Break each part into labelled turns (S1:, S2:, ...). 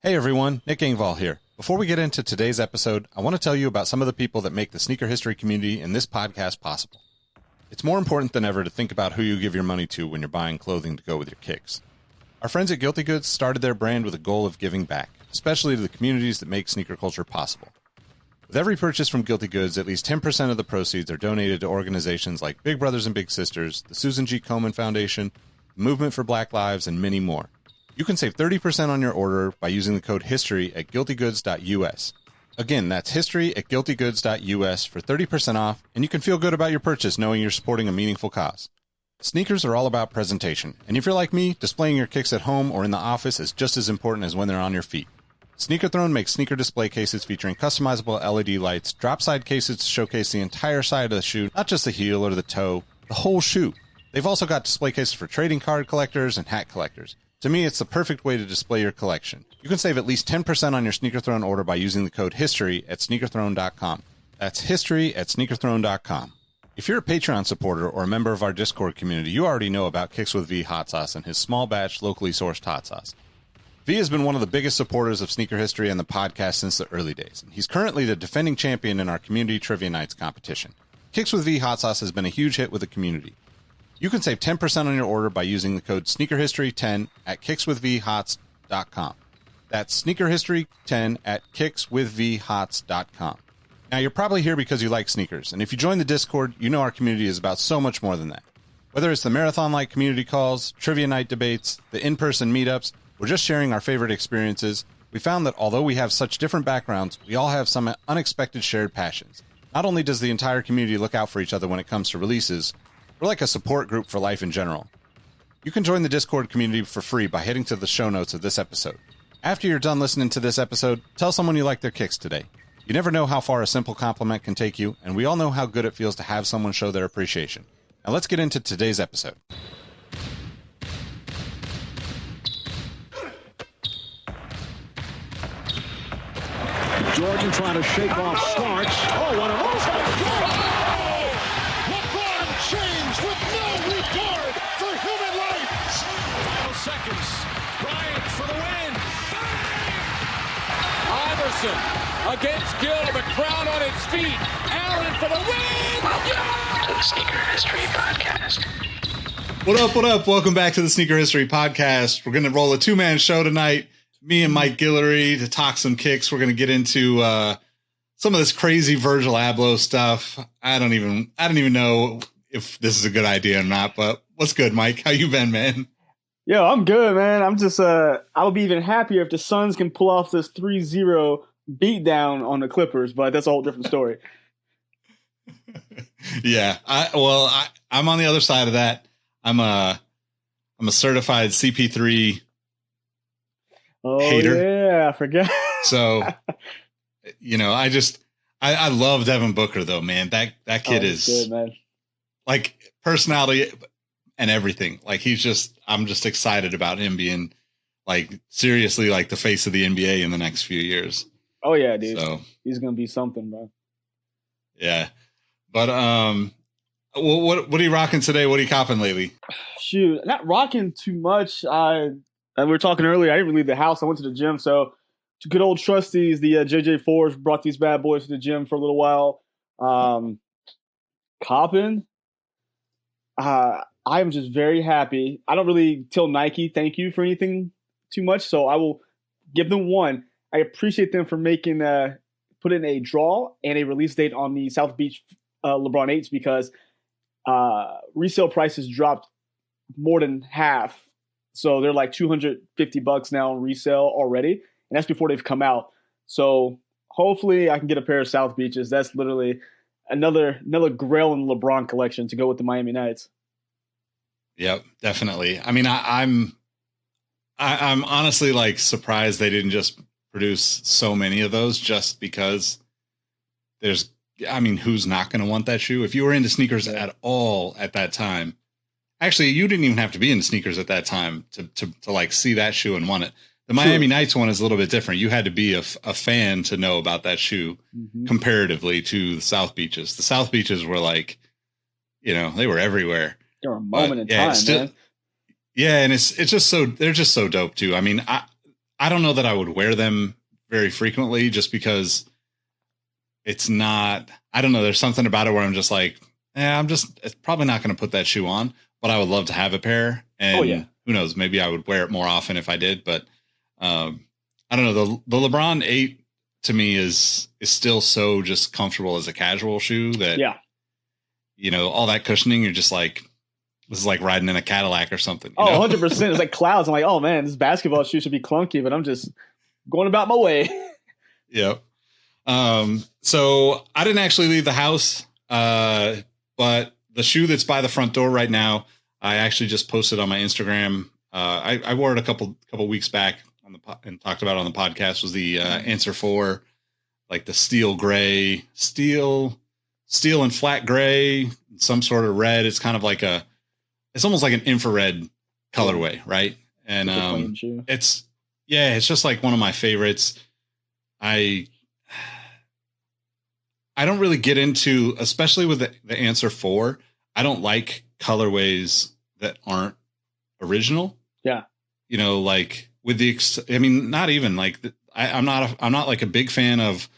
S1: Hey everyone, Nick Engvall here. Before we get into today's episode, I want to tell you about some of the people that make the sneaker history community and this podcast possible. It's more important than ever to think about who you give your money to when you're buying clothing to go with your kicks. Our friends at Guilty Goods started their brand with a goal of giving back, especially to the communities that make sneaker culture possible. With every purchase from Guilty Goods, at least 10% of the proceeds are donated to organizations like Big Brothers and Big Sisters, the Susan G. Komen Foundation, the Movement for Black Lives, and many more. You can save 30% on your order by using the code HISTORY at guiltygoods.us. Again, that's history at guiltygoods.us for 30% off, and you can feel good about your purchase knowing you're supporting a meaningful cause. Sneakers are all about presentation, and if you're like me, displaying your kicks at home or in the office is just as important as when they're on your feet. Sneaker Throne makes sneaker display cases featuring customizable LED lights, drop-side cases to showcase the entire side of the shoe, not just the heel or the toe, the whole shoe. They've also got display cases for trading card collectors and hat collectors. To me, it's the perfect way to display your collection. You can save at least 10% on your Sneaker Throne order by using the code HISTORY at sneakerthrone.com. That's history at sneakerthrone.com. If you're a Patreon supporter or a member of our Discord community, you already know about Kicks with V hot sauce and his small batch, locally sourced hot sauce. V has been one of the biggest supporters of sneaker history and the podcast since the early days. He's currently the defending champion in our community trivia nights competition. Kicks with V hot sauce has been a huge hit with the community. You can save 10% on your order by using the code SneakerHistory10 at kickswithvhots.com. That's SneakerHistory10 at kickswithvhots.com. Now, you're probably here because you like sneakers, and if you join the Discord, you know our community is about so much more than that. Whether it's the marathon-like community calls, trivia night debates, the in-person meetups, or just sharing our favorite experiences, we found that although we have such different backgrounds, we all have some unexpected shared passions. Not only does the entire community look out for each other when it comes to releases, we're like a support group for life in general. You can join the Discord community for free by heading to the show notes of this episode. After you're done listening to this episode, tell someone you like their kicks today. You never know how far a simple compliment can take you, and we all know how good it feels to have someone show their appreciation. Now let's get into today's episode.
S2: Jordan trying to shake off Starks. Oh, what a move!
S3: James with no regard for human life.
S2: Final seconds. Bryant for the win.
S4: Iverson against Gill. The crowd on its feet. Allen for the win.
S5: Welcome to the Sneaker History Podcast.
S1: What up, what up? Welcome back to the Sneaker History Podcast. We're going to roll a two-man show tonight. Me and Mike Guillory to talk some kicks. We're going to get into some of this crazy Virgil Abloh stuff. I don't even know if this is a good idea or not, but what's good, Mike? How you been, man?
S6: Yo, I'm good, man. I'm just I'll be even happier if the Suns can pull off this 3-0 beatdown on the Clippers, but that's a whole different story.
S1: Yeah, I'm on the other side of that. I'm a certified CP3 hater.
S6: Yeah, I forgot.
S1: So, I love Devin Booker though, man. That kid is
S6: good, man.
S1: Like personality and everything. Like I'm just excited about him being like seriously like the face of the NBA in the next few years.
S6: Oh yeah, dude.
S1: So
S6: he's gonna be something, bro.
S1: Yeah, but what are you rocking today? What are you copping lately?
S6: Shoot, not rocking too much. We were talking earlier. I didn't really leave the house. I went to the gym. So to good old trustees, the JJ4s brought these bad boys to the gym for a little while. Coppin. I'm just very happy. I don't really tell Nike thank you for anything too much, so I will give them one. I appreciate them for putting a draw and a release date on the South Beach LeBron 8s because resale prices dropped more than half. So they're like $250 now on resale already, and that's before they've come out. So hopefully I can get a pair of South Beaches. That's literally another grail in the LeBron collection to go with the Miami Knights.
S1: Yep, definitely. I mean, I'm honestly like surprised they didn't just produce so many of those just because who's not going to want that shoe? If you were into sneakers at all at that time, actually, you didn't even have to be into sneakers at that time to like see that shoe and want it. The Miami Knights one is a little bit different. You had to be a fan to know about that shoe comparatively to the South Beaches. The South Beaches were like, they were everywhere.
S6: They were a moment in time, man.
S1: Yeah, and it's just so they're just so dope too. I mean, I don't know that I would wear them very frequently just because it's not, I don't know. There's something about it where I'm just like, it's probably not going to put that shoe on, but I would love to have a pair. And who knows, maybe I would wear it more often if I did, but I don't know. The LeBron 8 to me is still so just comfortable as a casual shoe that, all that cushioning, you're just like, this is like riding in a Cadillac or something.
S6: 100%. It's like clouds. I'm like, oh man, this basketball shoe should be clunky, but I'm just going about my way.
S1: Yep. So I didn't actually leave the house, but the shoe that's by the front door right now, I actually just posted on my Instagram. I wore it a couple weeks back and talked about it on the podcast, was the Answer 4, like the steel and flat gray, some sort of red. It's kind of like it's almost like an infrared colorway, right? And it's just like one of my favorites. I don't really get into, especially with the Answer 4, I don't like colorways that aren't original.
S6: Yeah.
S1: Like with not even like, I'm not like a big fan of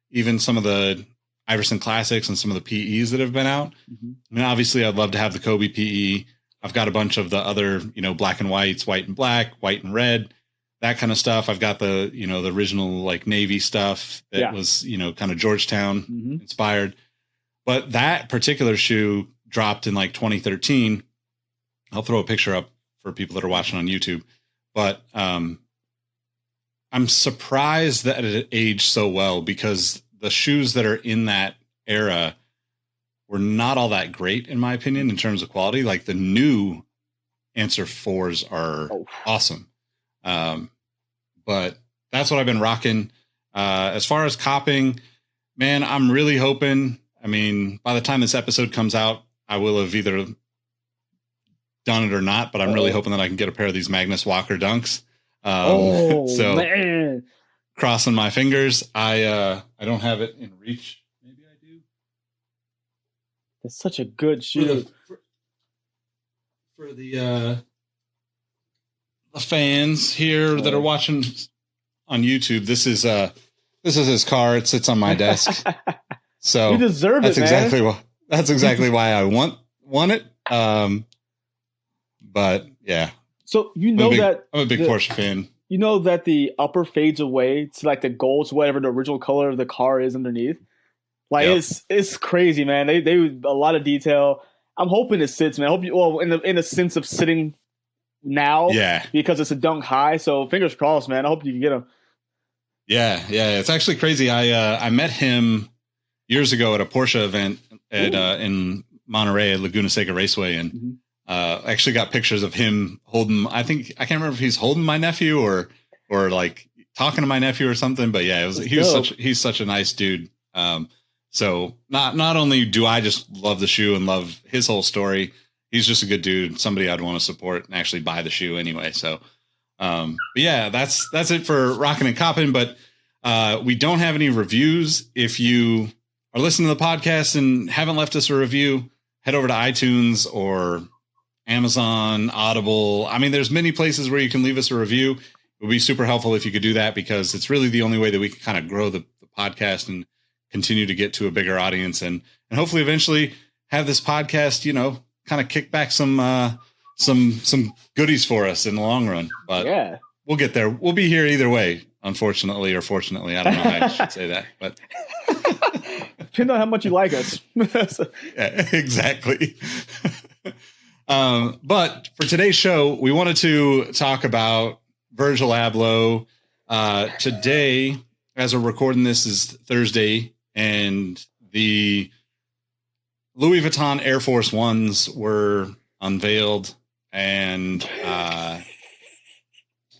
S1: even some of the Iverson Classics and some of the PEs that have been out. Mm-hmm. I mean, obviously I'd love to have the Kobe PE. I've got a bunch of the other, black and whites, white and black, white and red, that kind of stuff. I've got the, the original like Navy stuff that was, kind of Georgetown inspired. But that particular shoe dropped in like 2013. I'll throw a picture up for people that are watching on YouTube. But I'm surprised that it aged so well, because the shoes that are in that era were not all that great, in my opinion, in terms of quality. Like the new Answer 4s are awesome. But that's what I've been rocking. As far as copping, man, I'm really hoping, by the time this episode comes out, I will have either done it or not, but I'm really hoping that I can get a pair of these Magnus Walker Dunks.
S6: Man.
S1: Crossing my fingers. I don't have it in reach. Maybe I do.
S6: It's such a good shoe.
S1: For the fans here that are watching on YouTube, this is his car. It sits on my desk. So
S6: you deserve
S1: it,
S6: man.
S1: That's exactly why I want it. But yeah.
S6: So
S1: I'm a big Porsche fan.
S6: You know that the upper fades away to like the gold, whatever the original color of the car is underneath. Like it's crazy, man. They a lot of detail. I'm hoping it sits, man. I hope in the sense of sitting now, because it's a Dunk High. So fingers crossed, man. I hope you can get them. Yeah.
S1: It's actually crazy. I met him years ago at a Porsche event in Monterey at Laguna Seca Raceway, and actually got pictures of him holding. I can't remember if he's holding my nephew or like talking to my nephew or something. But yeah, he's such a nice dude. So not only do I just love the shoe and love his whole story, he's just a good dude, somebody I'd want to support and actually buy the shoe anyway. So, but yeah, that's it for Rockin' and Coppin'. But we don't have any reviews. If you are listening to the podcast and haven't left us a review, head over to iTunes or Amazon, Audible. There's many places where you can leave us a review. It would be super helpful if you could do that, because it's really the only way that we can kind of grow the podcast and continue to get to a bigger audience, and hopefully eventually have this podcast, kind of kick back some goodies for us in the long run. But we'll get there. We'll be here either way, unfortunately or fortunately. I don't know how I should say that, but
S6: depends on how much you like us.
S1: Yeah, exactly. But for today's show, we wanted to talk about Virgil Abloh. Today, as we're recording this, is Thursday, and the Louis Vuitton Air Force Ones were unveiled, and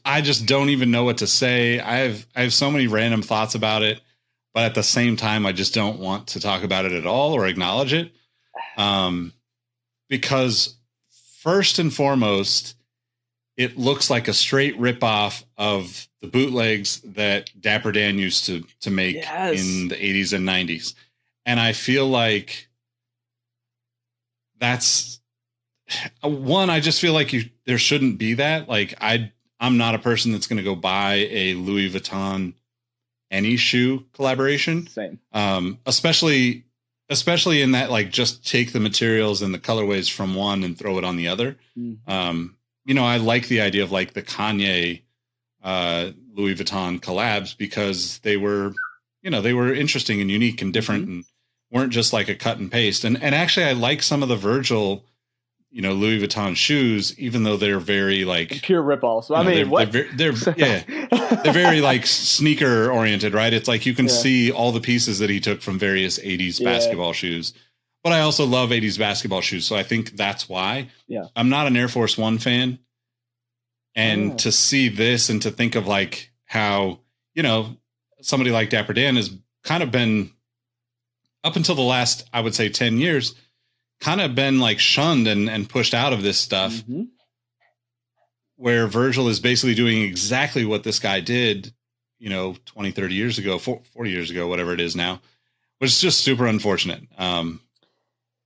S1: I just don't even know what to say. I have so many random thoughts about it, but at the same time, I just don't want to talk about it at all or acknowledge it, because first and foremost, it looks like a straight ripoff of the bootlegs that Dapper Dan used to make in the 80s and 90s. And I feel like that's one, I just feel like there shouldn't be that. Like, I I'm not a person that's going to go buy a Louis Vuitton any shoe collaboration.
S6: Same.
S1: Especially in that, like, just take the materials and the colorways from one and throw it on the other. You know, I like the idea of like the Kanye Louis Vuitton collabs because they were interesting and unique and different and weren't just like a cut and paste. And actually I like some of the Virgil, you know, Louis Vuitton shoes, even though they're very like
S6: pure ripoffs. So, I mean,
S1: they're very like sneaker oriented, right? It's like you can see all the pieces that he took from various 80s basketball shoes. But I also love 80s basketball shoes. So I think that's why.
S6: Yeah.
S1: I'm not an Air Force One fan. And to see this and to think of like how, you know, somebody like Dapper Dan has kind of been up until the last, I would say 10 years, kind of been like shunned and pushed out of this stuff, where Virgil is basically doing exactly what this guy did, you know, 20, 30 years ago, 40 years ago, whatever it is now, which is just super unfortunate.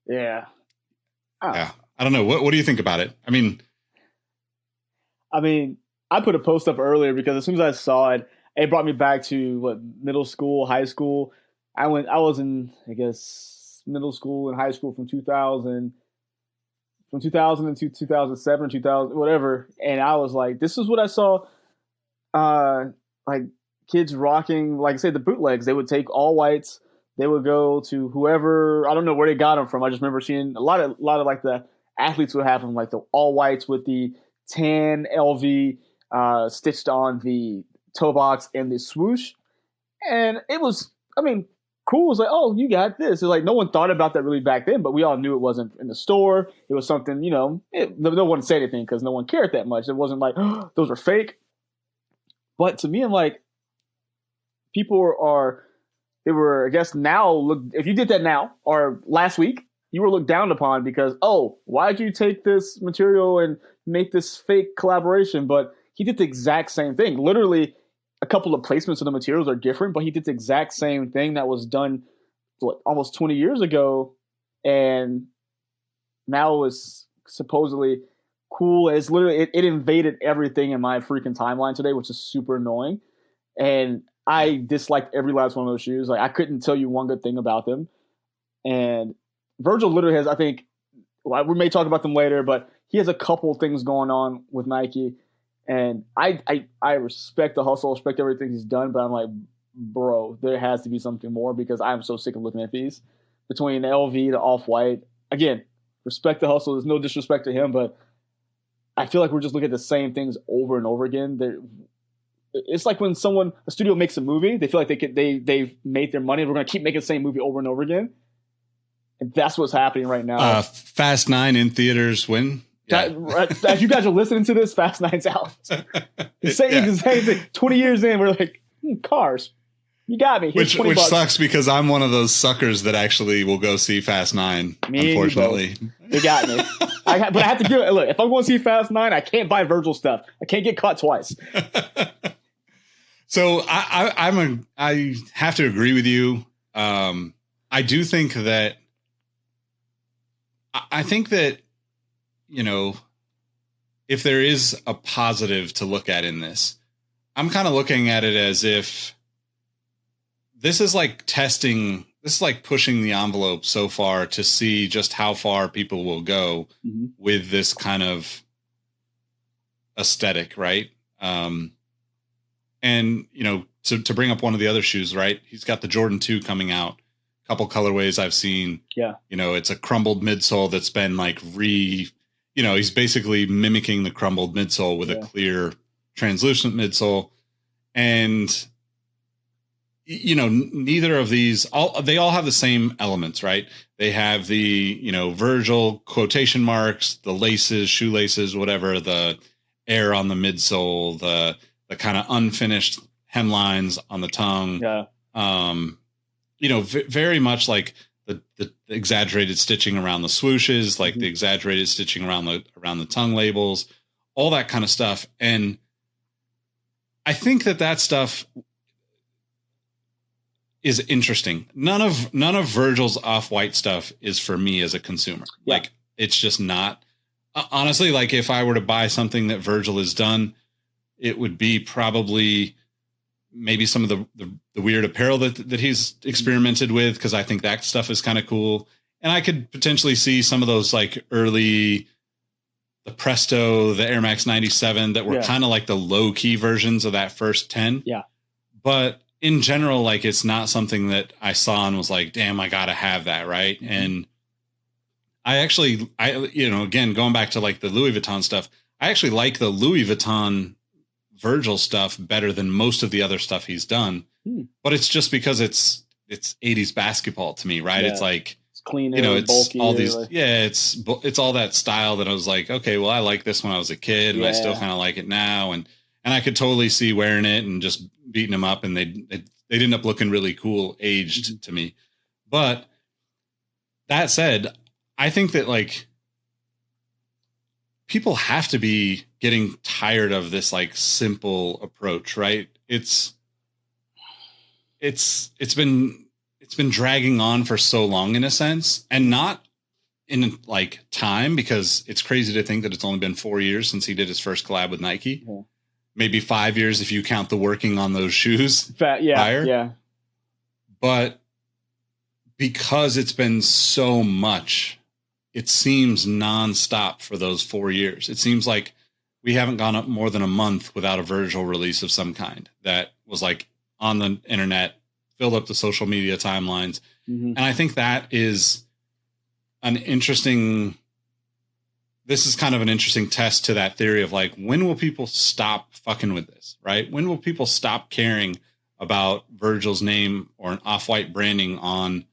S6: Yeah.
S1: I don't know. What do you think about it? I mean,
S6: I put a post up earlier because as soon as I saw it, it brought me back to middle school, high school. I was in, I guess, middle school and high school from 2000 to 2007, 2000, whatever. And I was like, this is what I saw, like kids rocking, like I say, the bootlegs. They would take all whites. They would go to whoever, I don't know where they got them from. I just remember seeing a lot of like the athletes would have them, like the all whites with the tan LV stitched on the toe box and the swoosh. And it was, cool. It was like, oh, you got this. It's like no one thought about that really back then, but we all knew it wasn't in the store. It was something, you know, no one said anything because no one cared that much. It wasn't like, oh, those are fake. But to me, I'm like, they were, I guess now, look, if you did that now or last week, you were looked down upon because, oh, why'd you take this material and make this fake collaboration? But he did the exact same thing. Literally, a couple of placements of the materials are different, but he did the exact same thing that was done almost 20 years ago, and now is supposedly cool. It's literally it invaded everything in my freaking timeline today, which is super annoying. And I disliked every last one of those shoes. Like I couldn't tell you one good thing about them. And Virgil literally has, I think, we may talk about them later, but he has a couple things going on with Nike. And I respect the hustle, respect everything he's done, but I'm like, bro, there has to be something more because I'm so sick of looking at these. Between the LV, the Off-White, again, respect the hustle. There's no disrespect to him, but I feel like we're just looking at the same things over and over again. It's like when a studio makes a movie, they feel like they've made their money. We're going to keep making the same movie over and over again. And that's what's happening right now.
S1: Fast 9 in theaters when?
S6: Yeah. As you guys are listening to this, Fast 9's out. The same thing. 20 years in, we're like, cars. You got me. Here's
S1: which
S6: $20.
S1: Sucks because I'm one of those suckers that actually will go see Fast 9, unfortunately.
S6: You got me. But I have to give it. Look, if I'm going to see Fast 9, I can't buy Virgil stuff. I can't get caught twice.
S1: So I have to agree with you. I do think that you know, if there is a positive to look at in this, I'm kind of looking at it as if this is like testing, this is like pushing the envelope so far to see just how far people will go with this kind of aesthetic, right? And, you know, to bring up one of the other shoes, right? He's got the Jordan 2 coming out. A couple colorways I've seen. Yeah. You know, it's a crumbled midsole that's been like you know, he's basically mimicking the crumbled midsole with a clear translucent midsole. And, you know, neither of these, they all have the same elements, right? They have the, you know, Virgil quotation marks, the laces, shoelaces, whatever, the air on the midsole, the kind of unfinished hemlines on the tongue. Yeah. You know, very much like the exaggerated stitching around the swooshes, like the exaggerated stitching around the tongue labels, all that kind of stuff. And I think that stuff is interesting. None of Virgil's Off-White stuff is for me as a consumer. Yeah. Like it's just not. Honestly, like if I were to buy something that Virgil has done, it would be probably maybe some of the weird apparel that he's experimented with, because I think that stuff is kind of cool. And I could potentially see some of those like early, the Presto, the Air Max 97 that were kind of like the low key versions of that first 10.
S6: Yeah.
S1: But in general, like it's not something that I saw and was like, damn, I got to have that. Right. Mm-hmm. And I again, going back to like the Louis Vuitton stuff, I actually like the Louis Vuitton Virgil stuff better than most of the other stuff he's done. But it's just because it's 80s basketball to me. Right. Yeah. It's like,
S6: clean,
S1: it's
S6: bulky,
S1: all these, it's all that style that I was like, okay, well, I like this when I was a kid and I still kind of like it now. And I could totally see wearing it and just beating them up, and they'd end up looking really cool aged to me. But that said, I think that like people have to be getting tired of this like simple approach, right? It's been dragging on for so long in a sense, and not in like time, because it's crazy to think that it's only been 4 years since he did his first collab with Nike. Yeah. Maybe 5 years if you count the working on those shoes.
S6: Yeah.
S1: But because it's been so much, it seems nonstop for those 4 years. It seems like we haven't gone up more than a month without a Virgil release of some kind that was like on the internet, filled up the social media timelines. Mm-hmm. And I think that is this is kind of an interesting test to that theory of like, when will people stop fucking with this, right? When will people stop caring about Virgil's name or an Off-White branding on,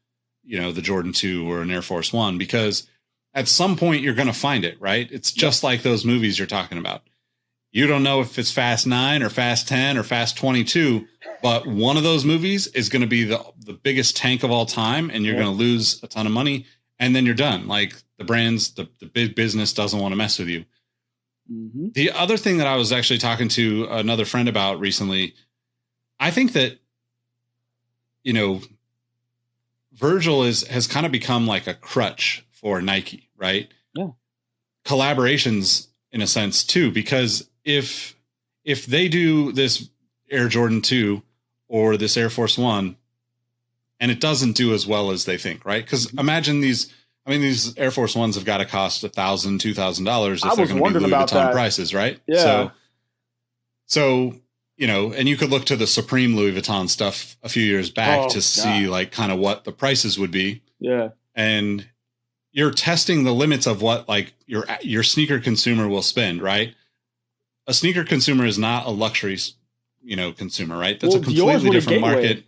S1: the Jordan 2 or an Air Force 1? Because at some point you're going to find it, right? It's just like those movies you're talking about. You don't know if it's Fast 9 or Fast 10 or Fast 22, but one of those movies is going to be the biggest tank of all time, and you're going to lose a ton of money, and then you're done. Like the brands, the big business doesn't want to mess with you. Mm-hmm. The other thing that I was actually talking to another friend about recently, I think that, Virgil has kind of become like a crutch for Nike, right?
S6: Yeah.
S1: Collaborations in a sense too, because if they do this Air Jordan 2 or this Air Force 1 and it doesn't do as well as they think, right? Because imagine these Air Force 1s have got to cost $1,000, $2,000 if they're going to be Louis Vuitton prices, right?
S6: Yeah.
S1: So, and you could look to the Supreme Louis Vuitton stuff a few years back to see like kind of what the prices would be.
S6: Yeah.
S1: And you're testing the limits of what like your sneaker consumer will spend, right? A sneaker consumer is not a luxury, consumer, right? That's a completely different market.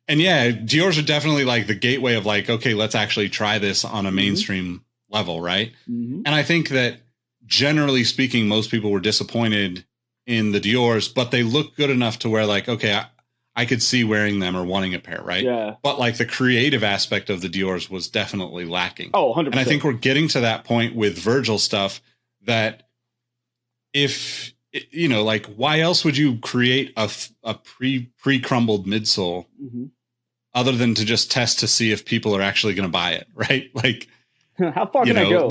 S1: And yeah, Dior's are definitely like the gateway of like, okay, let's actually try this on a mainstream level, right? Mm-hmm. And I think that generally speaking, most people were disappointed in the Dior's, but they look good enough to where like, okay, I could see wearing them or wanting a pair, right?
S6: Yeah.
S1: But like the creative aspect of the Dior's was definitely lacking.
S6: Oh, 100%.
S1: And I think we're getting to that point with Virgil stuff that if, like why else would you create a pre-crumbled midsole other than to just test to see if people are actually going to buy it, right? Like,
S6: how far can I go?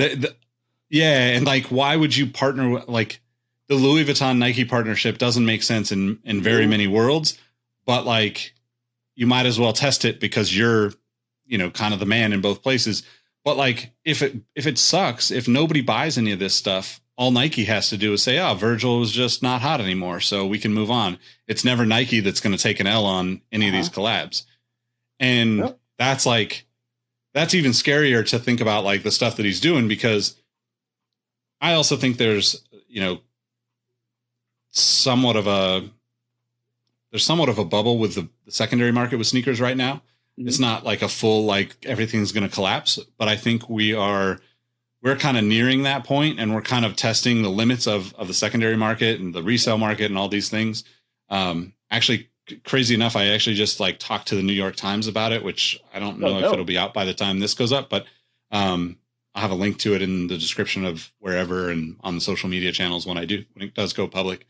S1: And like, why would you partner with like the Louis Vuitton Nike partnership doesn't make sense in very many worlds. But like, you might as well test it because you're, kind of the man in both places. But like, if it sucks, if nobody buys any of this stuff, all Nike has to do is say, Virgil is just not hot anymore, so we can move on. It's never Nike that's going to take an L on any of these collabs. And that's even scarier to think about like the stuff that he's doing, because I also think there's, somewhat of a bubble with the secondary market with sneakers right now. Mm-hmm. It's not like a full, like everything's going to collapse, but I think we're kind of nearing that point, and we're kind of testing the limits of the secondary market and the resale market and all these things. Actually, crazy enough, I actually just like talked to the New York Times about it, which I don't know if it'll be out by the time this goes up, but I'll have a link to it in the description of wherever and on the social media channels when it does go public.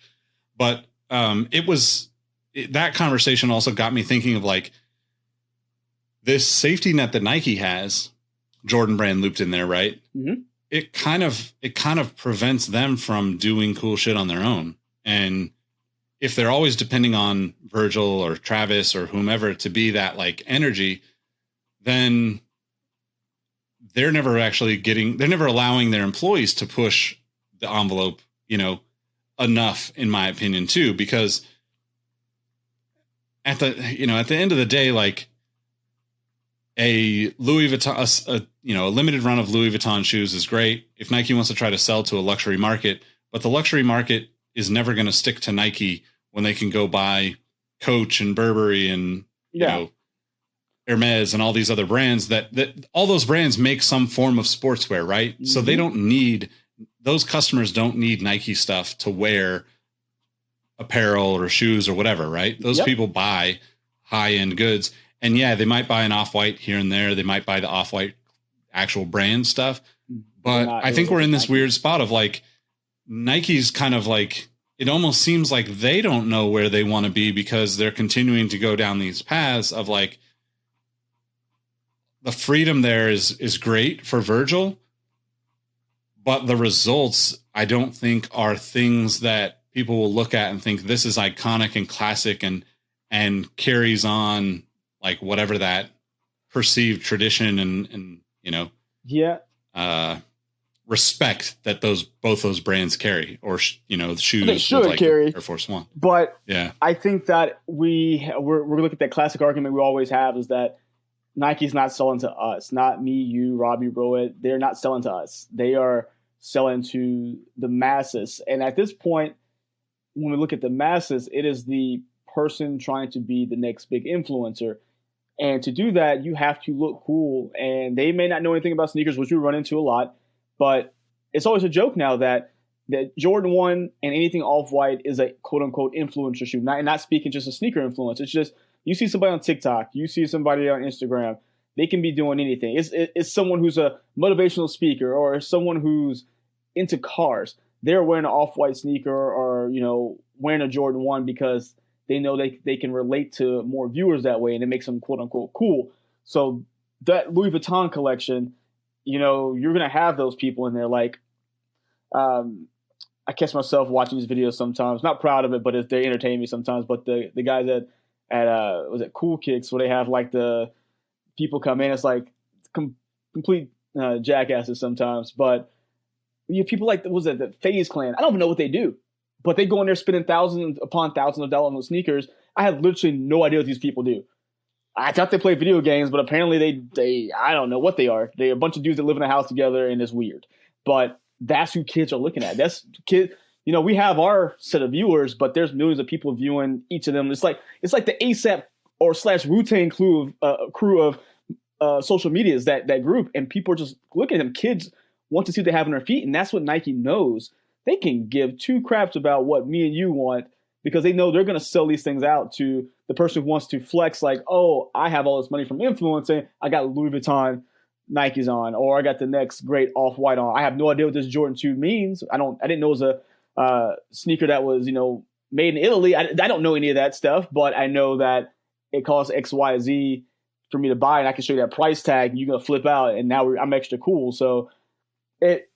S1: But that conversation also got me thinking of like this safety net that Nike has, Jordan brand looped in there, right? Mm-hmm. It kind of prevents them from doing cool shit on their own. And if they're always depending on Virgil or Travis or whomever to be that like energy, then they're never allowing their employees to push the envelope, enough, in my opinion, too, because at the end of the day, like a Louis Vuitton, a limited run of Louis Vuitton shoes is great if Nike wants to try to sell to a luxury market, but the luxury market is never going to stick to Nike when they can go buy Coach and Burberry and, Hermes and all these other brands that all those brands make some form of sportswear, right? Mm-hmm. So those customers don't need Nike stuff to wear apparel or shoes or whatever, right? Those people buy high-end goods. And yeah, they might buy an Off-White here and there. They might buy the Off-White actual brand stuff. But I think we're in this weird spot of like, Nike's kind of like, it almost seems like they don't know where they want to be because they're continuing to go down these paths of like, the freedom there is great for Virgil, but the results I don't think are things that people will look at and think this is iconic and classic and carries on like whatever that perceived tradition and respect that both those brands carry, or the shoes
S6: they should like carry
S1: Air Force One.
S6: But I think that we're looking at that classic argument we always have is that Nike's not selling to us, not me, you, Robbie, Rohit. They're not selling to us. They are selling to the masses. And at this point, when we look at the masses, it is the person trying to be the next big influencer. And to do that, you have to look cool. And they may not know anything about sneakers, which we run into a lot. But it's always a joke now that Jordan 1 and anything Off-White is a quote-unquote influencer shoe. Not speaking just a sneaker influence. It's just you see somebody on TikTok, you see somebody on Instagram, they can be doing anything. It's someone who's a motivational speaker or someone who's into cars. They're wearing an Off-White sneaker or, wearing a Jordan 1 because they know they can relate to more viewers that way and it makes them quote-unquote cool. So that Louis Vuitton collection, you're going to have those people in there. Like, I catch myself watching these videos sometimes. Not proud of it, but they entertain me sometimes. But the guys at was it Cool Kicks where they have like the people come in, it's like complete jackasses sometimes. But you have people like the FaZe Clan. I don't even know what they do, but they go in there spending thousands upon thousands of dollars on sneakers. I have literally no idea what these people do. I thought they play video games, but apparently they I don't know what they are. They're a bunch of dudes that live in a house together, and it's weird. But that's who kids are looking at. That's kid. We have our set of viewers, but there's millions of people viewing each of them. It's like the ASAP or / Wu-Tang crew of social medias, that group, and people are just looking at them. Kids want to see what they have on their feet, and that's what Nike knows. They can give two craps about what me and you want because they know they're going to sell these things out to the person who wants to flex like, oh, I have all this money from influencing. I got Louis Vuitton Nikes on, or I got the next great Off-White on. I have no idea what this Jordan 2 means. I didn't know it was a sneaker that was, made in Italy. I don't know any of that stuff, but I know that it costs X, Y, Z for me to buy, and I can show you that price tag, and you're going to flip out, and now I'm extra cool. So it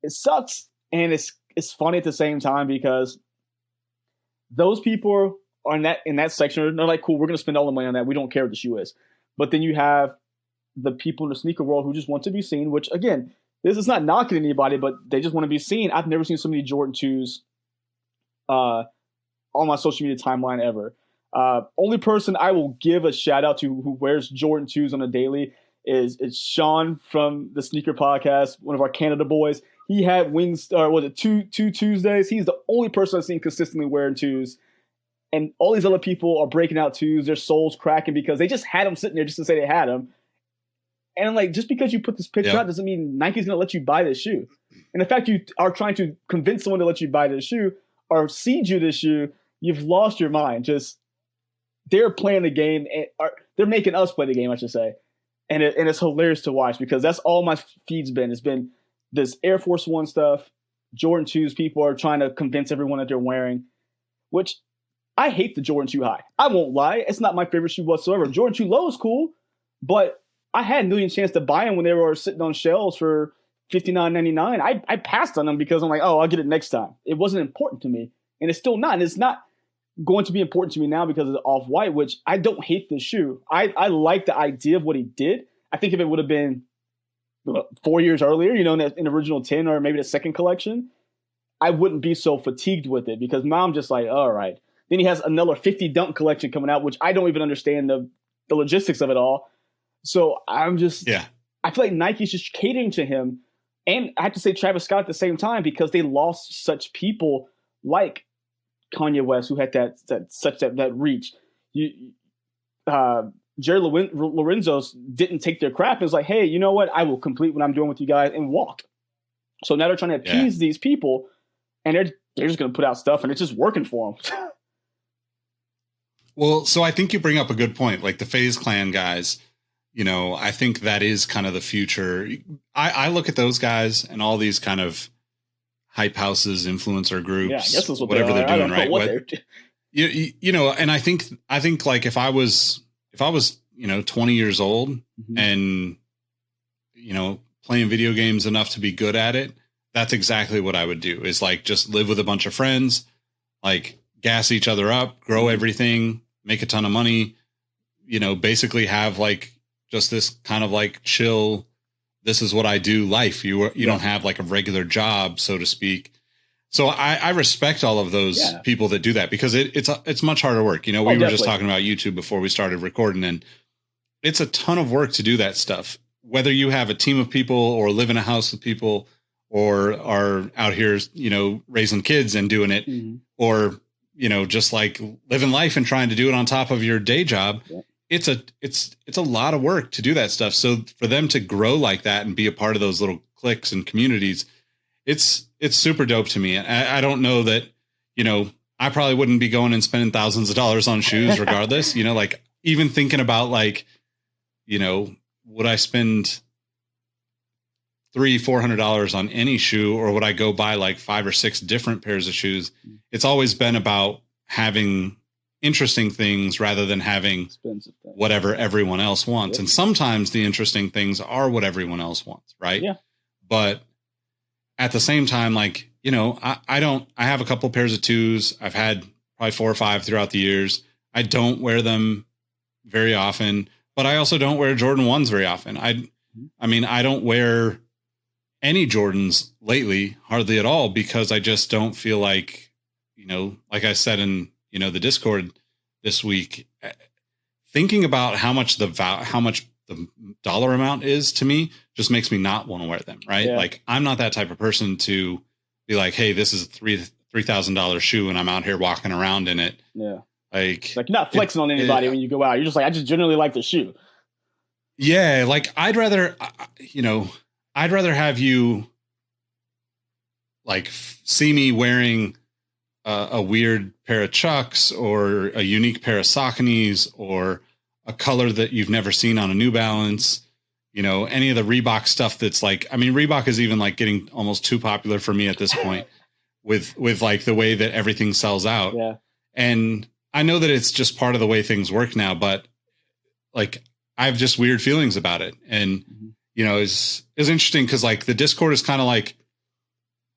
S6: sucks, and it's funny at the same time because those people are in that section. They're like, cool, we're going to spend all the money on that. We don't care what the shoe is. But then you have the people in the sneaker world who just want to be seen, which, again, this is not knocking anybody, but they just want to be seen. I've never seen so many Jordan 2s on my social media timeline ever. Only person I will give a shout out to who wears Jordan 2s on a daily is Sean from the Sneaker Podcast, one of our Canada boys. He had wings, or was it two Tuesdays? He's the only person I've seen consistently wearing 2s. And all these other people are breaking out 2s. Their soles cracking because they just had them sitting there just to say they had them. And I'm like, just because you put this picture out doesn't mean Nike's going to let you buy this shoe. And the fact you are trying to convince someone to let you buy this shoe or seed you this shoe, you've lost your mind. Just they're playing the game, or they're making us play the game, I should say. And it's hilarious to watch because that's all my feed's been. It's been this Air Force One stuff, Jordan 2s. People are trying to convince everyone that they're wearing, which I hate the Jordan 2 high. I won't lie. It's not my favorite shoe whatsoever. Jordan 2 low is cool, but I had a million chance to buy them when they were sitting on shelves for $59.99. I passed on them because I'm like, oh, I'll get it next time. It wasn't important to me. And it's still not. And it's not going to be important to me now because of the off-white, which I don't hate the shoe. I like the idea of what he did. I think if it would have been 4 years earlier, in the original 10 or maybe the second collection, I wouldn't be so fatigued with it because now I'm just like, all right. Then he has another 50 dunk collection coming out, which I don't even understand the logistics of it all. So I'm just, I feel like Nike's just catering to him. And I have to say Travis Scott at the same time because they lost such people like Kanye West who had that reach. Jerry Lorenzo's didn't take their crap and was like, hey, you know what? I will complete what I'm doing with you guys and walk. So now they're trying to appease these people and they're just going to put out stuff and it's just working for them.
S1: Well, so I think you bring up a good point. Like the FaZe Clan guys, I think that is kind of the future. I look at those guys and all these kind of hype houses, influencer groups,
S6: I guess that's what
S1: whatever
S6: they're
S1: doing, right? And I think like if I was 20 years old and, playing video games enough to be good at it, that's exactly what I would do is like just live with a bunch of friends, like gas each other up, grow everything, make a ton of money, basically have like just this kind of like chill, this is what I do life. You don't have like a regular job, so to speak. So I respect all of those people that do that because it's much harder work. We were just talking about YouTube before we started recording, and it's a ton of work to do that stuff. Whether you have a team of people or live in a house with people or are out here, raising kids and doing it, or, just like living life and trying to do it on top of your day job. Yeah. It's a lot of work to do that stuff. So for them to grow like that and be a part of those little cliques and communities, it's super dope to me. I don't know that, I probably wouldn't be going and spending thousands of dollars on shoes regardless, like even thinking about like, would I spend $300-$400 on any shoe, or would I go buy like 5 or 6 different pairs of shoes? It's always been about having interesting things rather than having whatever everyone else wants. And sometimes the interesting things are what everyone else wants. Right. Yeah. But at the same time, like, I have a couple pairs of 2s. I've had probably 4 or 5 throughout the years. I don't wear them very often, but I also don't wear Jordan 1s very often. I mean, I don't wear any Jordans lately, hardly at all, because I just don't feel like, like I said in, the Discord this week, thinking about how much the dollar amount is to me just makes me not want to wear them. Right. Yeah. Like I'm not that type of person to be like, hey, this is a $3,000 shoe and I'm out here walking around in it. Yeah. Like
S6: you're not flexing on anybody when you go out. You're just like, I just generally like the shoe.
S1: Yeah. Like I'd rather have you like see me wearing a weird pair of Chucks or a unique pair of Sauconys or a color that you've never seen on a New Balance, any of the Reebok stuff that's like, I mean, Reebok is even like getting almost too popular for me at this point with like the way that everything sells out. Yeah. And I know that it's just part of the way things work now, but like I have just weird feelings about it. And, it's interesting because like the Discord is kind of like,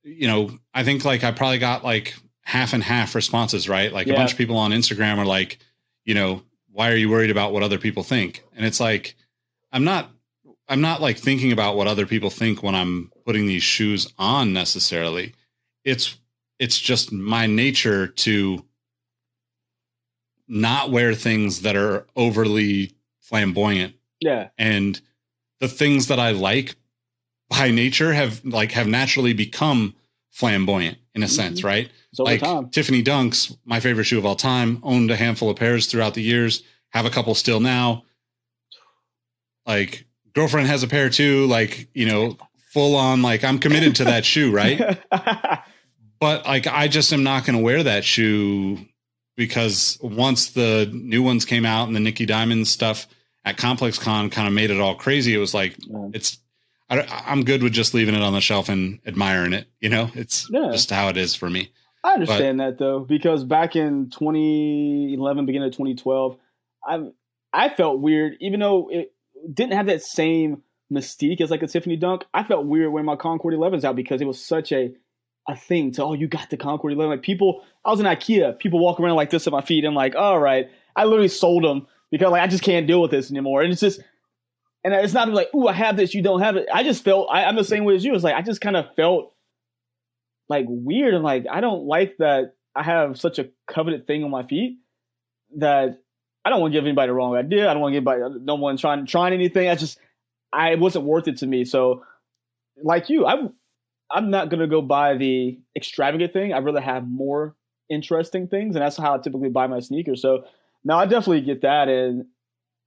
S1: I think like I probably got like half and half responses, right? Like a bunch of people on Instagram are like, why are you worried about what other people think? And it's like, I'm not like thinking about what other people think when I'm putting these shoes on necessarily. It's just my nature to not wear things that are overly flamboyant. Yeah. And the things that I like by nature have naturally become flamboyant in a sense, right? Like Tiffany Dunks, my favorite shoe of all time, owned a handful of pairs throughout the years, have a couple still now. Like girlfriend has a pair too, like, full on, like I'm committed to that shoe, right? But like, I just am not going to wear that shoe because once the new ones came out and the Nicky Diamond stuff at Complex Con kind of made it all crazy. It was like, I'm good with just leaving it on the shelf and admiring it. It's just how it is for me.
S6: I understand that though, because back in 2011, beginning of 2012, I felt weird, even though it didn't have that same mystique as like a Tiffany Dunk. I felt weird wearing my Concord 11s out because it was such a a thing to, oh, you got the Concord 11. Like people, I was in IKEA, people walk around like this at my feet. I'm like, all right. I literally sold them because like I just can't deal with this anymore. And it's just, and it's not like, ooh, I have this, you don't have it. I just felt, I'm the same way as you. It's like, I just kind of felt like weird. And like, I don't like that I have such a coveted thing on my feet that I don't want to give anybody the wrong idea. I don't want to give anybody, no one trying anything. It wasn't worth it to me. So like you, I'm not going to go buy the extravagant thing. I'd rather have more interesting things. And that's how I typically buy my sneakers. So now I definitely get that. And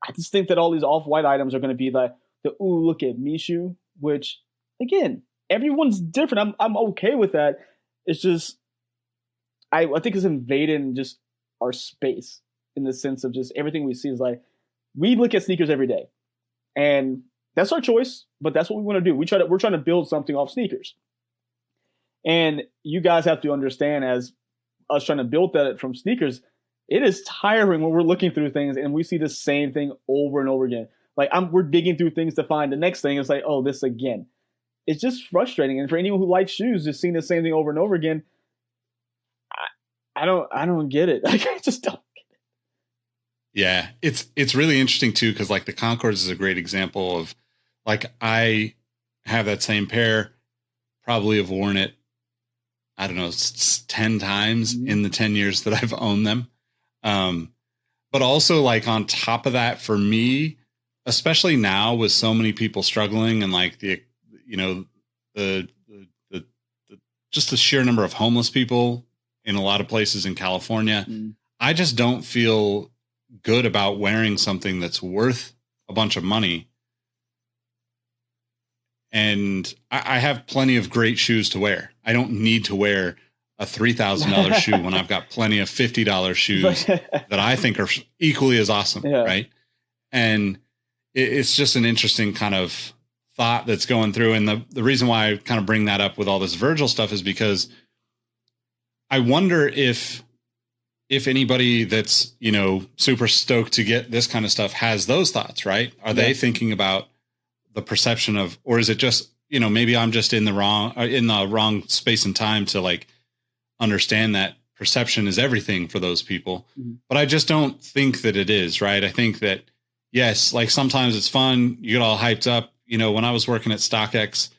S6: I just think that all these off-white items are going to be like the, ooh, look at me shoe, which again, everyone's different. I'm okay with that. It's just, I think it's invading just our space in the sense of just everything we see is like, we look at sneakers every day and that's our choice, but that's what we want to do. We're trying to build something off sneakers. And you guys have to understand, as us trying to build that from sneakers, it is tiring when we're looking through things and we see the same thing over and over again. Like we're digging through things to find the next thing. It's like, oh, this again. It's just frustrating. And for anyone who likes shoes, just seeing the same thing over and over again, I don't get it. Like, I just don't.
S1: Yeah, it's really interesting too, because like the Concords is a great example of, like, I have that same pair, probably have worn it, I don't know, 10 times in the 10 years that I've owned them. But also, like, on top of that, for me, especially now with so many people struggling and like the just the sheer number of homeless people in a lot of places in California, I just don't feel good about wearing something that's worth a bunch of money. And I have plenty of great shoes to wear. I don't need to wear a $3,000 shoe when I've got plenty of $50 shoes that I think are equally as awesome. Yeah. Right. And it's just an interesting kind of thought that's going through. And the reason why I kind of bring that up with all this Virgil stuff is because I wonder if anybody that's, super stoked to get this kind of stuff has those thoughts, right? Are they thinking about the perception of, or is it just, maybe I'm just in the wrong space and time to like understand that perception is everything for those people. But I just don't think that it is, right? I think that, yes, like sometimes it's fun. You get all hyped up. When I was working at StockX,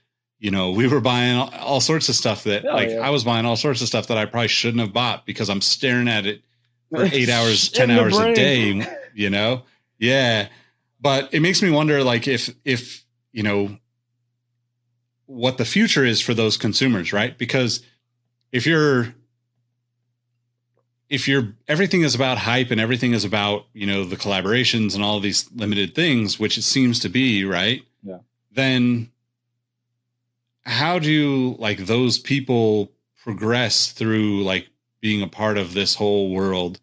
S1: we were buying all sorts of stuff that I was buying all sorts of stuff that I probably shouldn't have bought because I'm staring at it for 8 hours, 10 hours a day, Yeah. But it makes me wonder, like, if what the future is for those consumers, right? Because if everything is about hype and everything is about, the collaborations and all of these limited things, which it seems to be, right? Yeah. Then how do like those people progress through like being a part of this whole world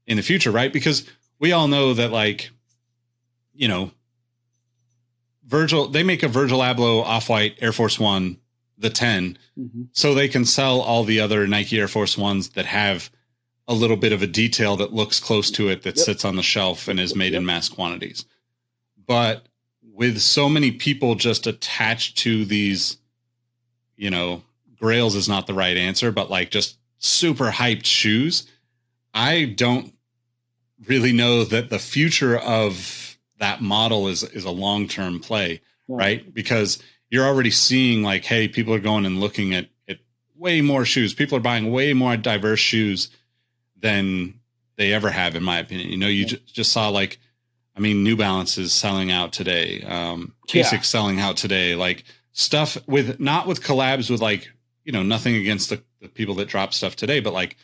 S1: in the future, right? Because we all know that, like, they make a Virgil Abloh Off-White Air Force One, the 10, so they can sell all the other Nike Air Force Ones that have a little bit of a detail that looks close to it that sits on the shelf and is made in mass quantities. But with so many people just attached to these, grails is not the right answer, but like just super hyped shoes, I don't really know that the future of that model is a long-term play, right? Because you're already seeing like, hey, people are going and looking at way more shoes. People are buying way more diverse shoes than they ever have, in my opinion. You just saw like, New Balance is selling out today. Kasich selling out today. Like stuff not with collabs with like, nothing against the people that drop stuff today, but like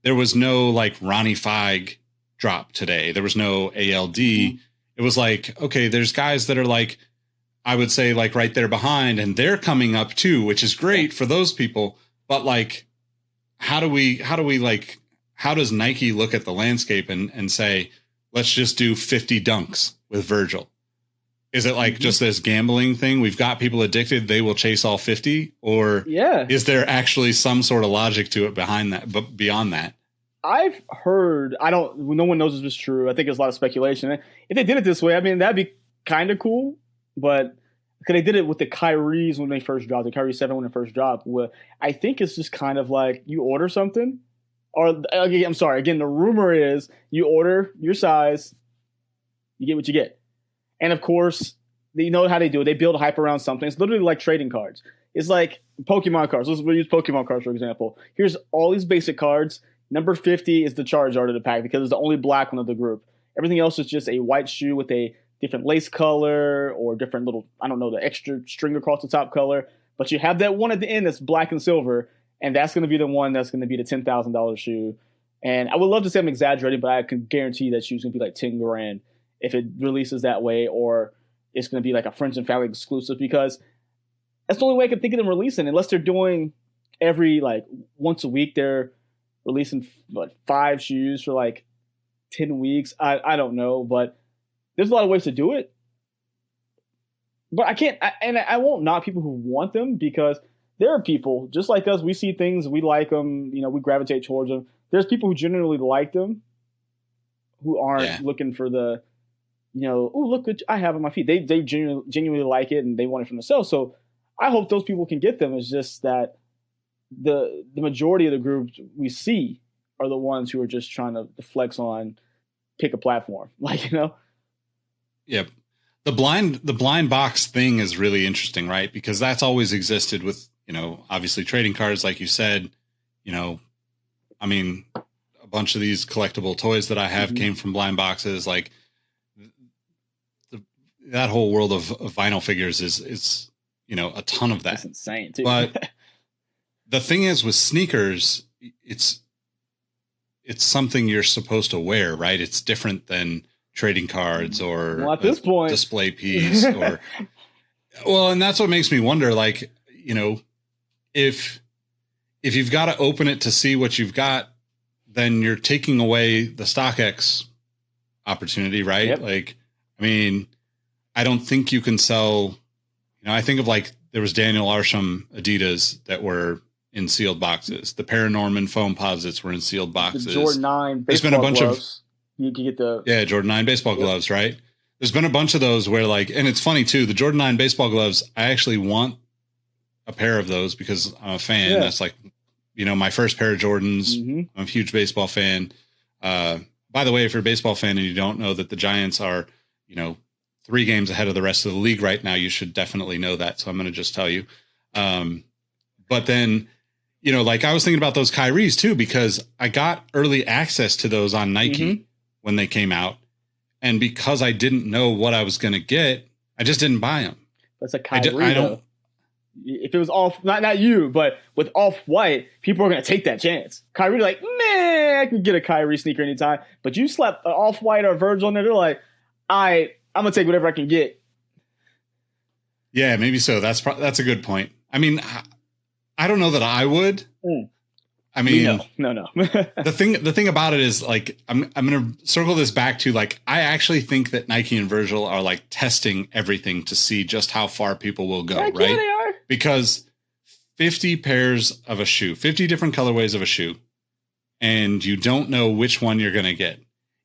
S1: there was no like Ronnie Feig drop today. There was no ALD. It was like, okay, there's guys that are like, I would say like right there behind, and they're coming up too, which is great for those people. But like, how does Nike look at the landscape and say, let's just do 50 dunks with Virgil? Is it like just this gambling thing? We've got people addicted. They will chase all 50, or is there actually some sort of logic to it behind that, but beyond that?
S6: I've heard, no one knows if it's true. I think there's a lot of speculation. If they did it this way, that'd be kind of cool, but because they did it with the Kyries when they first dropped, the Kyrie 7 when they first dropped. Where I think it's just kind of like you order something, or I'm sorry, again, the rumor is you order your size, you get what you get. And of course, you know how they do it. They build hype around something. It's literally like trading cards. It's like Pokemon cards. We'll use Pokemon cards, for example. Here's all these basic cards. Number 50 is the Charizard of the pack because it's the only black one of the group. Everything else is just a white shoe with a different lace color or different little, I don't know, the extra string across the top color. But you have that one at the end that's black and silver, and that's going to be the one that's going to be the $10,000 shoe. And I would love to say I'm exaggerating, but I can guarantee that shoe's going to be like 10 grand if it releases that way, or it's going to be like a friends and family exclusive, because that's the only way I can think of them releasing, unless they're doing every, like, once a week they're releasing 5 shoes for like 10 weeks. I don't know, but there's a lot of ways to do it. But I can't, and I won't knock people who want them, because there are people just like us. We see things, we like them, we gravitate towards them. There's people who generally like them who aren't looking for the, oh, look what I have on my feet. They genuinely like it and they want it for themselves. So I hope those people can get them. It's just that the majority of the groups we see are the ones who are just trying to flex on, pick a platform,
S1: Yep. The blind box thing is really interesting, right? Because that's always existed with, obviously trading cards, like you said. I mean, a bunch of these collectible toys that I have came from blind boxes. Like that whole world of vinyl figures is a ton of that.
S6: That's insane too.
S1: But the thing is with sneakers, it's something you're supposed to wear, right? It's different than trading cards or
S6: at this point,
S1: display piece or and that's what makes me wonder, like, if you've got to open it to see what you've got, then you're taking away the StockX opportunity, right?
S6: Yep.
S1: Like, I mean, I don't think you can sell, I think of like, there was Daniel Arsham Adidas that were in sealed boxes. The Paranorman foam posits were in sealed boxes.
S6: The Jordan 9 baseball
S1: There's been a bunch
S6: gloves. You can get
S1: Jordan 9 baseball gloves, right? There's been a bunch of those where, like, and it's funny too, the Jordan 9 baseball gloves, I actually want a pair of those because I'm a fan. Yeah. That's like, my first pair of Jordans. I'm a huge baseball fan. By the way, if you're a baseball fan and you don't know that the Giants are, 3 games ahead of the rest of the league right now, you should definitely know that. So I'm going to just tell you. But then, like I was thinking about those Kyries too, because I got early access to those on Nike when they came out. And because I didn't know what I was going to get, I just didn't buy them.
S6: That's a Kyrie. I don't. If it was off, not you, but with Off-White, people are going to take that chance. Kyrie, like, man, I can get a Kyrie sneaker anytime. But you slap an Off-White or Virgil on there, they're like, I'm going to take whatever I can get.
S1: Yeah, maybe so. That's a good point. I mean, I don't know that I would. I mean,
S6: no.
S1: the thing about it is, like, I'm going to circle this back to, like, I actually think that Nike and Virgil are like testing everything to see just how far people will go, right?
S6: Yeah, they are.
S1: Because 50 pairs of a shoe, 50 different colorways of a shoe, and you don't know which one you're going to get.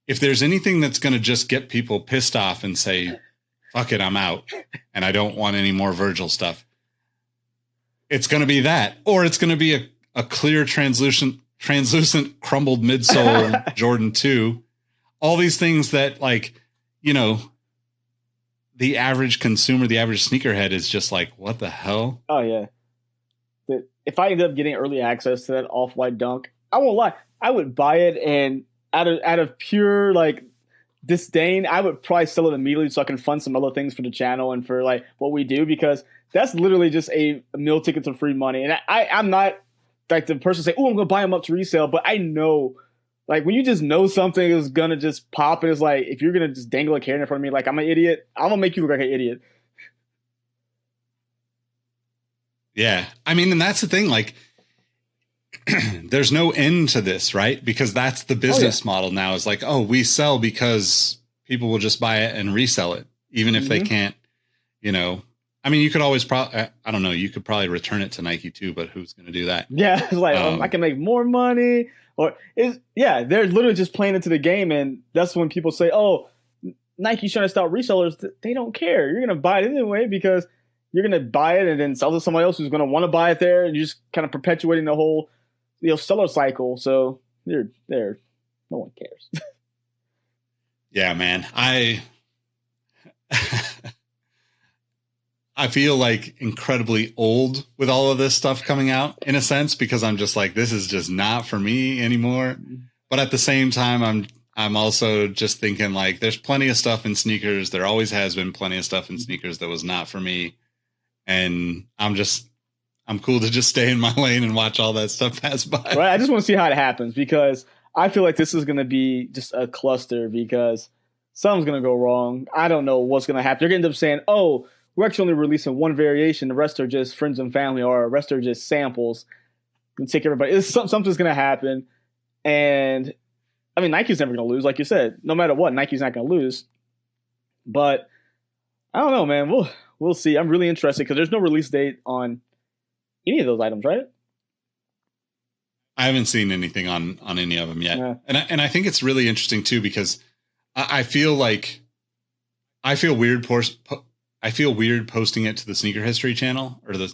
S1: If there's anything that's going to just get people pissed off and say, fuck it, I'm out, and I don't want any more Virgil stuff, it's going to be that. Or it's going to be a clear translucent crumbled midsole Jordan 2. All these things that, like, the average consumer, the average sneakerhead is just like, what the hell?
S6: Oh, yeah. If I ended up getting early access to that Off-White Dunk, I won't lie, I would buy it, and out of pure, like, disdain, I would probably sell it immediately so I can fund some other things for the channel and for, like, what we do, because that's literally just a meal ticket to free money. And I'm not like the person say, oh, I'm going to buy them up to resale, but I know, like, when you just know something is going to just pop, and it's like, if you're going to just dangle a carrot in front of me like I'm an idiot, I'm going to make you look like an idiot.
S1: Yeah. I mean, and that's the thing, like, there's no end to this, right? Because that's the business model now, is like, oh, we sell because people will just buy it and resell it, even if they can't, I mean, you could always I don't know, you could probably return it to Nike too, but who's going to do that? Yeah,
S6: it's like, I can make more money. Or they're literally just playing into the game, and that's when people say, oh, Nike's trying to stop resellers. They don't care. You're going to buy it anyway because you're gonna buy it and then sell to somebody else who's gonna want to buy it there, and you're just kind of perpetuating the whole seller cycle. So they're there. No one cares.
S1: Yeah, man. I feel like incredibly old with all of this stuff coming out in a sense, because I'm just like, this is just not for me anymore. But at the same time, I'm also just thinking like there's plenty of stuff in sneakers. There always has been plenty of stuff in sneakers that was not for me. And I'm cool to just stay in my lane and watch all that stuff pass by.
S6: Right. I just want to see how it happens, because I feel like this is going to be just a cluster, because something's going to go wrong. I don't know what's going to happen. They're going to end up saying, oh, we're actually only releasing one variation. The rest are just friends and family, or the rest are just samples. And take everybody. Something's going to happen. And I mean, Nike's never going to lose, like you said. No matter what, Nike's not going to lose. But I don't know, man. We'll see. I'm really interested because there's no release date on any of those items, right?
S1: I haven't seen anything on any of them yet.
S6: Yeah.
S1: And I think it's really interesting too, because I feel like I feel weird posting it to the Sneaker History channel or the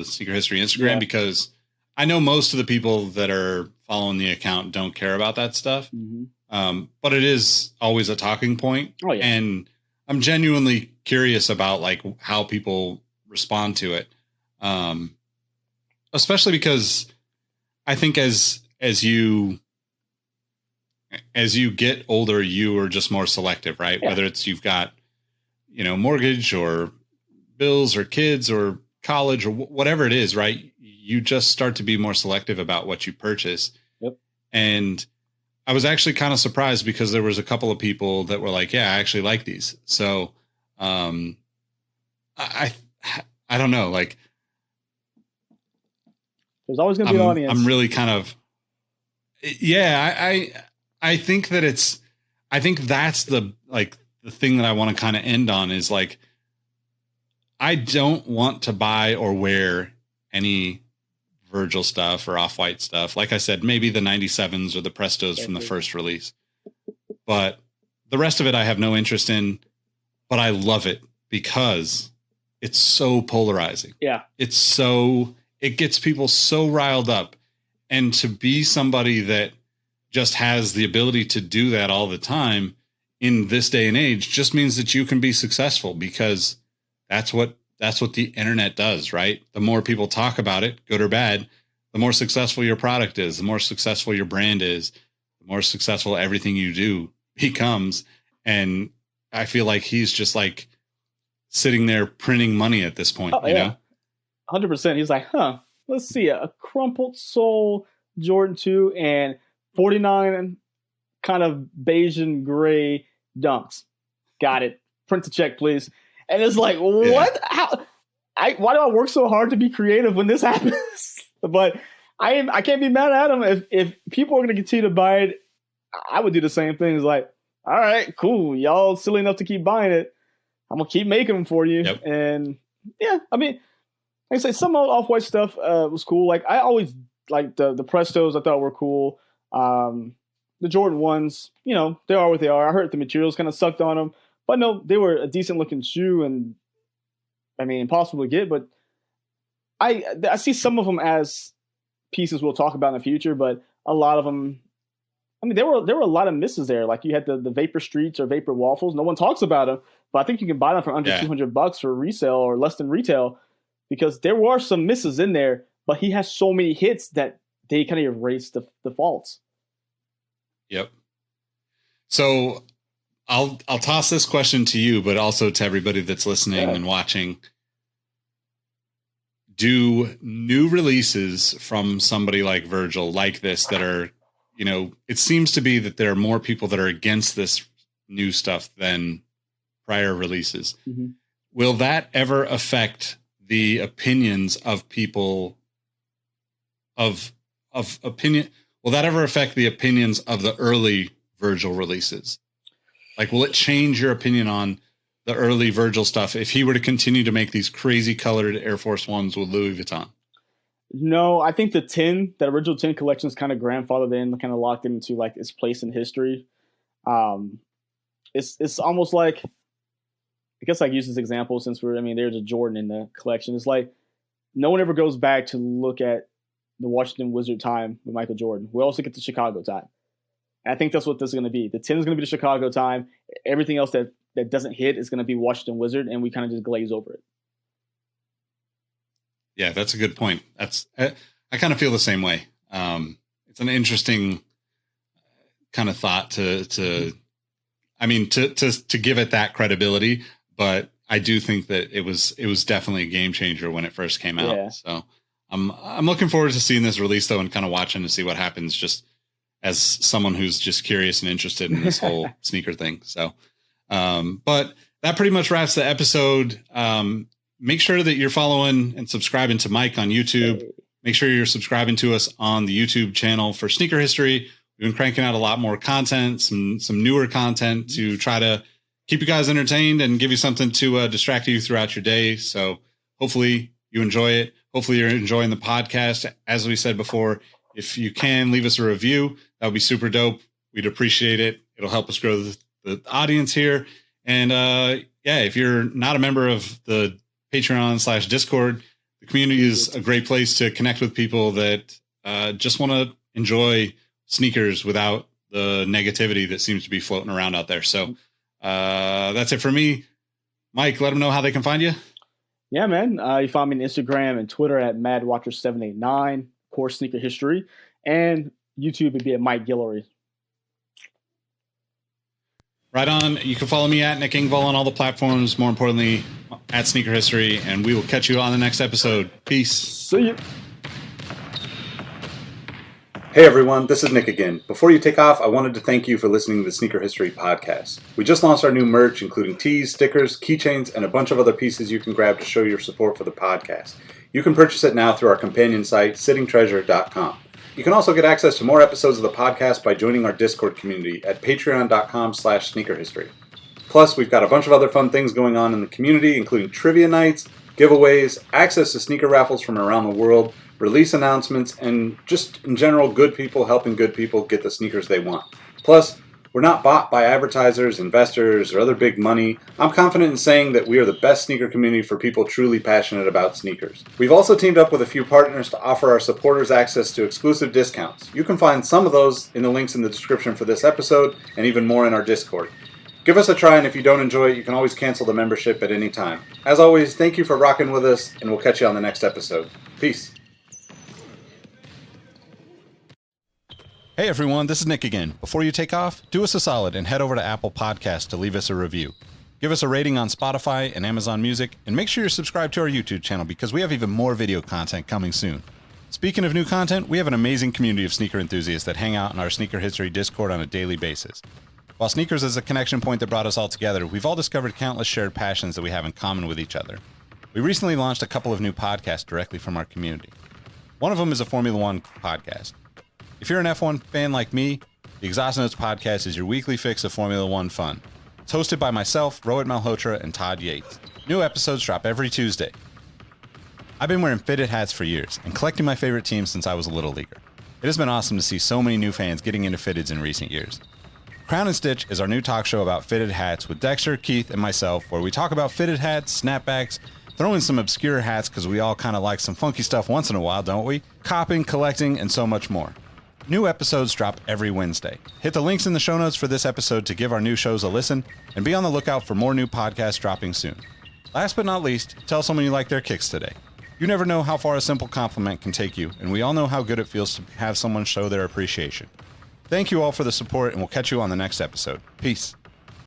S1: Sneaker History Instagram, because I know most of the people that are following the account don't care about that stuff. Mm-hmm. But it is always a talking point.
S6: Oh, yeah.
S1: And I'm genuinely curious about like how people respond to it. Especially because I think as you get older, you are just more selective, right? Yeah. Whether it's you've got, mortgage or bills or kids or college or whatever it is, right? You just start to be more selective about what you purchase.
S6: Yep. And
S1: I was actually kind of surprised because there was a couple of people that were like, yeah, I actually like these. So, I don't know, like
S6: there's always going to be an audience.
S1: I'm really kind of, I think that I think that's the thing that I want to kind of end on is like, I don't want to buy or wear any Virgil stuff or Off-White stuff. Like I said, maybe the 97s or the Prestos from the first release, but the rest of it I have no interest in, but I love it because it's so polarizing.
S6: Yeah.
S1: It gets people so riled up, and to be somebody that just has the ability to do that all the time in this day and age just means that you can be successful, because that's what the internet does, right? The more people talk about it, good or bad, the more successful your product is, the more successful your brand is, the more successful everything you do becomes. And I feel like he's just like sitting there printing money at this point, you know?
S6: 100%. He's like, let's see, a crumpled sole Jordan 2 and 49 kind of beige and gray dunks. Got it. Print the check, please. And it's like, what? How? Why do I work so hard to be creative when this happens? But I can't be mad at him. If people are going to continue to buy it, I would do the same thing. It's like, all right, cool. Y'all silly enough to keep buying it. I'm going to keep making them for you.
S1: Yep.
S6: And yeah, I mean, like I say, some Off-White stuff was cool. Like I always liked the Prestos. I thought were cool. The Jordan 1s, they are what they are. I heard the materials kind of sucked on them. But no, they were a decent looking shoe, and I mean, impossible to get. But I see some of them as pieces we'll talk about in the future, but a lot of them, I mean, there were a lot of misses there. Like you had the Vapor Streets or Vapor Waffles. No one talks about them, but I think you can buy them for under $200 for resale or less than retail, because there were some misses in there. But he has so many hits that they kind of erase the faults.
S1: Yep. So I'll toss this question to you, but also to everybody that's listening and watching. Do new releases from somebody like Virgil like this that are, it seems to be that there are more people that are against this new stuff than prior releases. Mm-hmm. Will that ever affect the opinions of people of opinion? Will that ever affect the opinions of the early Virgil releases? Like, will it change your opinion on the early Virgil stuff if he were to continue to make these crazy colored Air Force Ones with Louis Vuitton?
S6: No, I think that original 10 collection is kind of grandfathered in, kind of locked into like its place in history. It's almost like I guess I use this example since there's a Jordan in the collection. It's like no one ever goes back to look at the Washington Wizard time with Michael Jordan. We also get the Chicago time. And I think that's what this is going to be. The 10 is going to be the Chicago time. Everything else that doesn't hit is going to be Washington Wizard, and we kind of just glaze over it.
S1: Yeah, that's a good point. I kind of feel the same way. It's an interesting kind of thought to give it that credibility, but I do think that it was definitely a game changer when it first came out. Yeah. So I'm looking forward to seeing this release though, and kind of watching to see what happens, just as someone who's just curious and interested in this whole sneaker thing. So, but that pretty much wraps the episode. Make sure that you're following and subscribing to Mike on YouTube. Make sure you're subscribing to us on the YouTube channel for Sneaker History. We've been cranking out a lot more content, some newer content to try to keep you guys entertained and give you something to distract you throughout your day. So hopefully you enjoy it. Hopefully you're enjoying the podcast. As we said before, if you can leave us a review, that would be super dope. We'd appreciate it. It'll help us grow the audience here. And if you're not a member of the Patreon/Discord, the community is a great place to connect with people that just want to enjoy sneakers without the negativity that seems to be floating around out there. So that's it for me. Mike, let them know how they can find you.
S6: Yeah, man. You find me on Instagram and Twitter at MadWatcher789, of course, Sneaker History, and YouTube would be at Mike Guillory.
S1: Right on. You can follow me at Nick Engvall on all the platforms. More importantly, at Sneaker History, and we will catch you on the next episode. Peace.
S6: See you.
S7: Hey everyone, this is Nick again. Before you take off, I wanted to thank you for listening to the Sneaker History Podcast. We just launched our new merch, including tees, stickers, keychains, and a bunch of other pieces you can grab to show your support for the podcast. You can purchase it now through our companion site, sittingtreasure.com. You can also get access to more episodes of the podcast by joining our Discord community at patreon.com/sneakerhistory. Plus, we've got a bunch of other fun things going on in the community, including trivia nights, giveaways, access to sneaker raffles from around the world, release announcements, and just in general good people helping good people get the sneakers they want. Plus, we're not bought by advertisers, investors, or other big money. I'm confident in saying that we are the best sneaker community for people truly passionate about sneakers. We've also teamed up with a few partners to offer our supporters access to exclusive discounts. You can find some of those in the links in the description for this episode, and even more in our Discord. Give us a try, and if you don't enjoy it, you can always cancel the membership at any time. As always, thank you for rocking with us, and we'll catch you on the next episode. Peace.
S1: Hey everyone, this is Nick again. Before you take off, do us a solid and head over to Apple Podcasts to leave us a review. Give us a rating on Spotify and Amazon Music, and make sure you're subscribed to our YouTube channel because we have even more video content coming soon. Speaking of new content, we have an amazing community of sneaker enthusiasts that hang out in our Sneaker History Discord on a daily basis. While sneakers is a connection point that brought us all together, we've all discovered countless shared passions that we have in common with each other. We recently launched a couple of new podcasts directly from our community. One of them is a Formula One podcast. If you're an F1 fan like me, the Exhaust Notes podcast is your weekly fix of Formula One fun. It's hosted by myself, Rohit Malhotra, and Todd Yates. New episodes drop every Tuesday. I've been wearing fitted hats for years and collecting my favorite teams since I was a little leaguer. It has been awesome to see so many new fans getting into fitteds in recent years. Crown and Stitch is our new talk show about fitted hats with Dexter, Keith, and myself, where we talk about fitted hats, snapbacks, throw in some obscure hats because we all kind of like some funky stuff once in a while, don't we? Copping, collecting, and so much more. New episodes drop every Wednesday. Hit the links in the show notes for this episode to give our new shows a listen, and be on the lookout for more new podcasts dropping soon. Last but not least, tell someone you like their kicks today. You never know how far a simple compliment can take you, and we all know how good it feels to have someone show their appreciation. Thank you all for the support, and we'll catch you on the next episode. Peace.